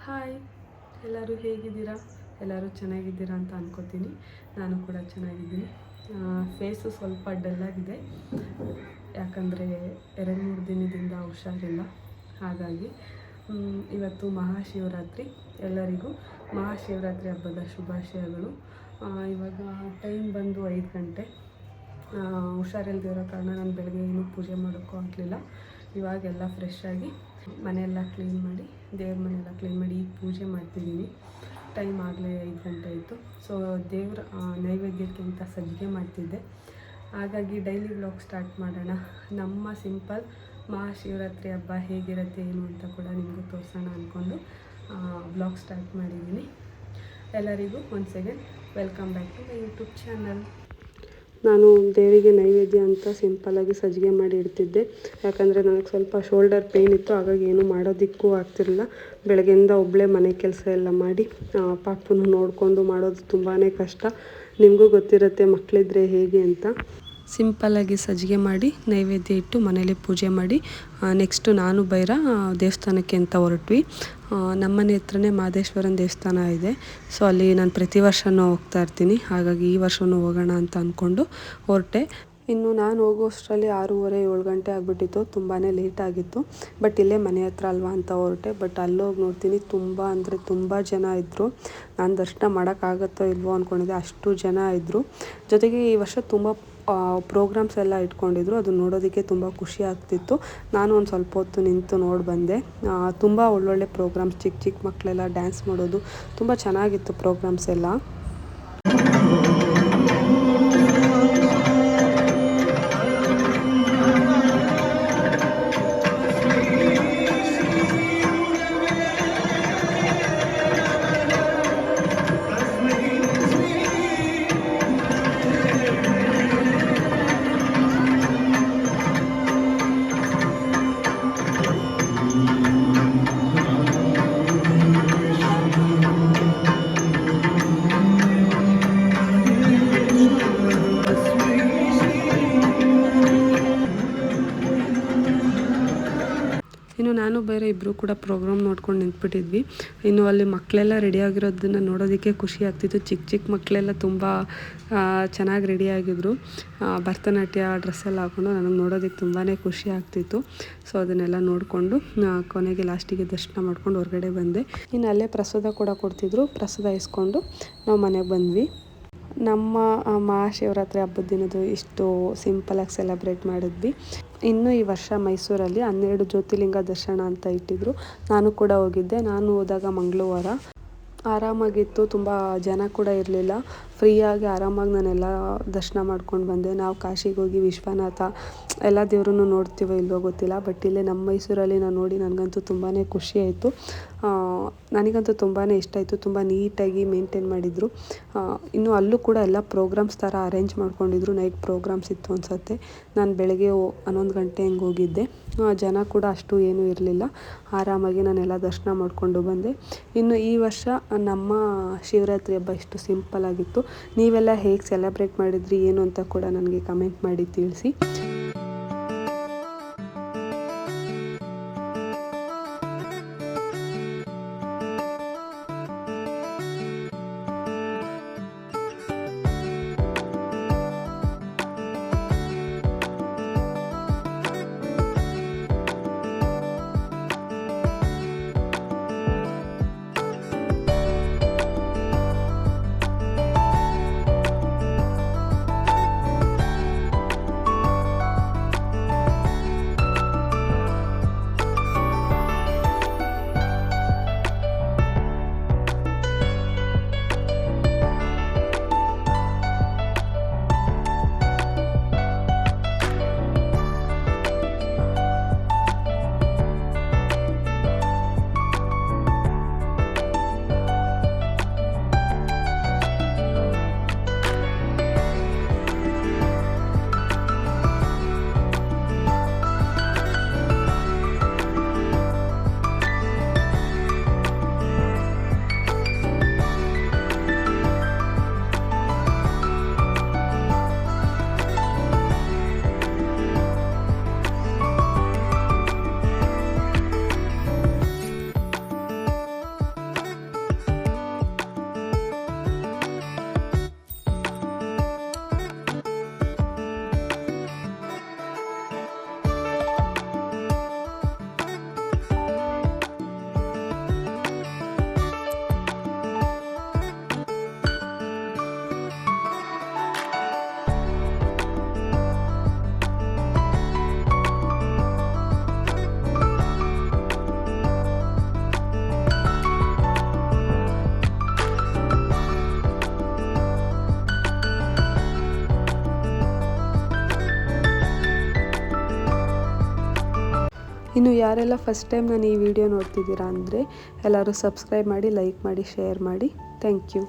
Hi, ಎಲ್ಲರೂ ಹೇಗಿದ್ದೀರಾ? ಎಲ್ಲರೂ ಚೆನ್ನಾಗಿದ್ದೀರಾ ಅಂತ ಅನ್ಕೋತೀನಿ. ನಾನು ಕೂಡ ಚೆನ್ನಾಗಿದ್ದೀನಿ. ಫೇಸು ಸ್ವಲ್ಪ ಡಲ್ಲಾಗಿದೆ, ಯಾಕಂದರೆ 2-3 ದಿನದಿಂದ ಹುಷಾರಿಲ್ಲ. ಹಾಗಾಗಿ ಇವತ್ತು ಮಹಾಶಿವರಾತ್ರಿ. ಎಲ್ಲರಿಗೂ ಮಹಾಶಿವರಾತ್ರಿ ಹಬ್ಬದ ಶುಭಾಶಯಗಳು. ಇವಾಗ ಟೈಮ್ ಬಂದು 5 ಗಂಟೆ. ಹುಷಾರಿಲ್ದಿರೋ ಕಾರಣ ನಾನು ಬೆಳಗ್ಗೆ ಏನೂ ಪೂಜೆ ಮಾಡೋಕ್ಕೂ ಆಗಲಿಲ್ಲ. ಇವಾಗೆಲ್ಲ ಫ್ರೆಶ್ ಆಗಿ ಮನೆಯೆಲ್ಲ ಕ್ಲೀನ್ ಮಾಡಿ, ದೇವ್ರ ಮನೆಯೆಲ್ಲ ಕ್ಲೀನ್ ಮಾಡಿ ಈಗ ಪೂಜೆ ಮಾಡ್ತಿದ್ದೀನಿ. ಟೈಮ್ ಆಗಲೇ 5 ಗಂಟೆ ಆಯಿತು. ಸೊ ದೇವ್ರ ನೈವೇದ್ಯಕ್ಕೆ ಅಂತ ಸಜ್ಜಿಗೆ ಮಾಡ್ತಿದ್ದೆ. ಹಾಗಾಗಿ ಡೈಲಿ ವ್ಲಾಗ್ ಸ್ಟಾರ್ಟ್ ಮಾಡೋಣ. ನಮ್ಮ ಸಿಂಪಲ್ ಮಹಾಶಿವರಾತ್ರಿ ಹಬ್ಬ ಹೇಗಿರುತ್ತೆ ಏನು ಅಂತ ಕೂಡ ನಿಮಗೂ ತೋರಿಸೋಣ ಅಂದ್ಕೊಂಡು ವ್ಲಾಗ್ ಸ್ಟಾರ್ಟ್ ಮಾಡಿದ್ದೀನಿ. ಎಲ್ಲರಿಗೂ once again welcome back to my YouTube channel. ನಾನು ದೇವರಿಗೆ ನೈವೇದ್ಯ ಅಂತ ಸಿಂಪಲ್ಲಾಗಿ ಸಜ್ಜಿಗೆ ಮಾಡಿ ಇಡ್ತಿದ್ದೆ. ಯಾಕಂದರೆ ನನಗೆ ಸ್ವಲ್ಪ ಶೋಲ್ಡರ್ ಪೇಯ್ನ್ ಇತ್ತು, ಹಾಗಾಗಿ ಏನೂ ಮಾಡೋದಕ್ಕೂ ಆಗ್ತಿರಲಿಲ್ಲ. ಬೆಳಗ್ಗೆಯಿಂದ ಒಬ್ಬಳೇ ಮನೆ ಕೆಲಸ ಎಲ್ಲ ಮಾಡಿ ಪಾಪನ್ನು ನೋಡಿಕೊಂಡು ಮಾಡೋದು ತುಂಬಾ ಕಷ್ಟ. ನಿಮಗೂ ಗೊತ್ತಿರುತ್ತೆ ಮಕ್ಕಳಿದ್ರೆ ಹೇಗೆ ಅಂತ. ಸಿಂಪಲ್ಲಾಗಿ ಸಜ್ಜಿಗೆ ಮಾಡಿ ನೈವೇದ್ಯ ಇಟ್ಟು ಮನೇಲಿ ಪೂಜೆ ಮಾಡಿ ನೆಕ್ಸ್ಟು ನಾನು ಬೈರ ದೇವಸ್ಥಾನಕ್ಕೆ ಅಂತ ಹೊರಟ್ವಿ. ನಮ್ಮನೆ ಹತ್ರನೇ ಮಹದೇಶ್ವರನ ದೇವಸ್ಥಾನ ಇದೆ. ಸೊ ಅಲ್ಲಿ ನಾನು ಪ್ರತಿ ವರ್ಷವೂ ಹೋಗ್ತಾ ಇರ್ತೀನಿ. ಹಾಗಾಗಿ ಈ ವರ್ಷವೂ ಹೋಗೋಣ ಅಂತ ಅಂದ್ಕೊಂಡು ಹೊರಟೆ. ಇನ್ನು ನಾನು ಹೋಗೋಷ್ಟರಲ್ಲಿ 6:30-7 ಗಂಟೆ ಆಗಿಬಿಟ್ಟಿತ್ತು. ತುಂಬಾ ಲೇಟ್ ಆಗಿತ್ತು. ಬಟ್ ಇಲ್ಲೇ ಮನೆ ಹತ್ರ ಅಲ್ವಾ ಅಂತ ಹೊರಟೆ. ಬಟ್ ಅಲ್ಲೋಗಿ ನೋಡ್ತೀನಿ ತುಂಬ ಅಂದರೆ ತುಂಬ ಜನ ಇದ್ದರು. ನಾನು ದರ್ಶನ ಮಾಡೋಕ್ಕಾಗತ್ತೋ ಇಲ್ವೋ ಅಂದ್ಕೊಂಡಿದ್ದೆ, ಅಷ್ಟು ಜನ ಇದ್ದರು. ಜೊತೆಗೆ ಈ ವರ್ಷ ತುಂಬ ಪ್ರೋಗ್ರಾಮ್ಸ್ ಎಲ್ಲ ಇಟ್ಕೊಂಡಿದ್ರು. ಅದು ನೋಡೋದಕ್ಕೆ ತುಂಬ ಖುಷಿ ಆಗ್ತಿತ್ತು. ನಾನು ಒಂದು ಸ್ವಲ್ಪ ಹೊತ್ತು ನಿಂತು ನೋಡಿ ಬಂದೆ. ತುಂಬ ಒಳ್ಳೊಳ್ಳೆ ಪ್ರೋಗ್ರಾಮ್ಸ್, ಚಿಕ್ಕ ಚಿಕ್ಕ ಮಕ್ಕಳೆಲ್ಲ ಡ್ಯಾನ್ಸ್ ಮಾಡೋದು ತುಂಬ ಚೆನ್ನಾಗಿತ್ತು ಪ್ರೋಗ್ರಾಮ್ಸ್ ಎಲ್ಲ. ಇನ್ನು ನಾನು ಬೇರೆ ಇಬ್ಬರು ಕೂಡ ಪ್ರೋಗ್ರಾಮ್ ನೋಡ್ಕೊಂಡು ನಿಂತ್ಬಿಟ್ಟಿದ್ವಿ. ಇನ್ನು ಅಲ್ಲಿ ಮಕ್ಕಳೆಲ್ಲ ರೆಡಿಯಾಗಿರೋದನ್ನು ನೋಡೋದಕ್ಕೆ ಖುಷಿ ಆಗ್ತಿತ್ತು. ಚಿಕ್ಕ ಚಿಕ್ಕ ಮಕ್ಕಳೆಲ್ಲ ತುಂಬ ಚೆನ್ನಾಗಿ ರೆಡಿಯಾಗಿದ್ದರು. ಭರತನಾಟ್ಯ ಡ್ರೆಸ್ಸೆಲ್ಲ ಹಾಕ್ಕೊಂಡು ನನಗೆ ನೋಡೋದಕ್ಕೆ ತುಂಬಾ ಖುಷಿ ಆಗ್ತಿತ್ತು. ಸೊ ಅದನ್ನೆಲ್ಲ ನೋಡಿಕೊಂಡು ಕೊನೆಗೆ ಲಾಸ್ಟಿಗೆ ದರ್ಶನ ಮಾಡ್ಕೊಂಡು ಹೊರಗಡೆ ಬಂದೆ. ಇನ್ನು ಅಲ್ಲೇ ಪ್ರಸಾದ ಕೂಡ ಕೊಡ್ತಿದ್ರು. ಪ್ರಸಾದ ಇಸ್ಕೊಂಡು ನಾವು ಮನೆಗೆ ಬಂದ್ವಿ. ನಮ್ಮ ಮಹಾಶಿವರಾತ್ರಿ ಹಬ್ಬದ ದಿನದ್ದು ಇಷ್ಟು ಸಿಂಪಲಾಗಿ ಸೆಲೆಬ್ರೇಟ್ ಮಾಡಿದ್ವಿ. ಇನ್ನು ಈ ವರ್ಷ ಮೈಸೂರಲ್ಲಿ 12 ಜ್ಯೋತಿರ್ಲಿಂಗ ದರ್ಶನ ಅಂತ ಇಟ್ಟಿದ್ರು. ನಾನು ಕೂಡ ಹೋಗಿದ್ದೆ. ನಾನು ಹೋದಾಗ ಮಂಗಳವಾರ ಆರಾಮಾಗಿತ್ತು. ತುಂಬ ಜನ ಕೂಡ ಇರಲಿಲ್ಲ. ಫ್ರೀಯಾಗಿ ಆರಾಮಾಗಿ ನಾನೆಲ್ಲ ದರ್ಶನ ಮಾಡ್ಕೊಂಡು ಬಂದೆ. ನಾವು ಕಾಶಿಗೆ ಹೋಗಿ ವಿಶ್ವನಾಥ ಎಲ್ಲ ದೇವ್ರನ್ನು ನೋಡ್ತೀವೋ ಇಲ್ವೋ ಗೊತ್ತಿಲ್ಲ. ಬಟ್ ಇಲ್ಲೇ ನಮ್ಮ ಮೈಸೂರಲ್ಲಿ ನಾನು ನೋಡಿ ನನಗಂತೂ ತುಂಬಾ ಖುಷಿ ಆಯಿತು. ನನಗಂತೂ ತುಂಬಾ ಇಷ್ಟ ಆಯಿತು. ತುಂಬ ನೀಟಾಗಿ ಮೇಂಟೈನ್ ಮಾಡಿದರು. ಇನ್ನು ಅಲ್ಲೂ ಕೂಡ ಎಲ್ಲ ಪ್ರೋಗ್ರಾಮ್ಸ್ ಥರ ಅರೇಂಜ್ ಮಾಡ್ಕೊಂಡಿದ್ರು. ನೈಟ್ ಪ್ರೋಗ್ರಾಮ್ಸ್ ಇತ್ತು ಅನಿಸುತ್ತೆ. ನಾನು ಬೆಳಗ್ಗೆ 11 ಗಂಟೆ ಹಂಗೆ ಹೋಗಿದ್ದೆ. ಜನ ಕೂಡ ಅಷ್ಟು ಏನೂ ಇರಲಿಲ್ಲ. ಆರಾಮಾಗಿ ನಾನೆಲ್ಲ ದರ್ಶನ ಮಾಡಿಕೊಂಡು ಬಂದೆ. ಇನ್ನು ಈ ವರ್ಷ ನಮ್ಮ ಶಿವರಾತ್ರಿ ಹಬ್ಬ ಇಷ್ಟು ಸಿಂಪಲ್ಲಾಗಿತ್ತು. ನೀವೆಲ್ಲ ಹೇಗೆ ಸೆಲೆಬ್ರೇಟ್ ಮಾಡಿದ್ರಿ ಏನು ಅಂತ ಕೂಡ ನನಗೆ ಕಮೆಂಟ್ ಮಾಡಿ ತಿಳಿಸಿ. ಇನ್ನು ಯಾರೆಲ್ಲ ಫಸ್ಟ್ ಟೈಮ್ ನಾನು ಈ ವಿಡಿಯೋ ನೋಡ್ತಿದ್ದೀರಾ ಅಂದರೆ ಎಲ್ಲರೂ ಸಬ್ಸ್ಕ್ರೈಬ್ ಮಾಡಿ, ಲೈಕ್ ಮಾಡಿ, ಶೇರ್ ಮಾಡಿ. Thank you.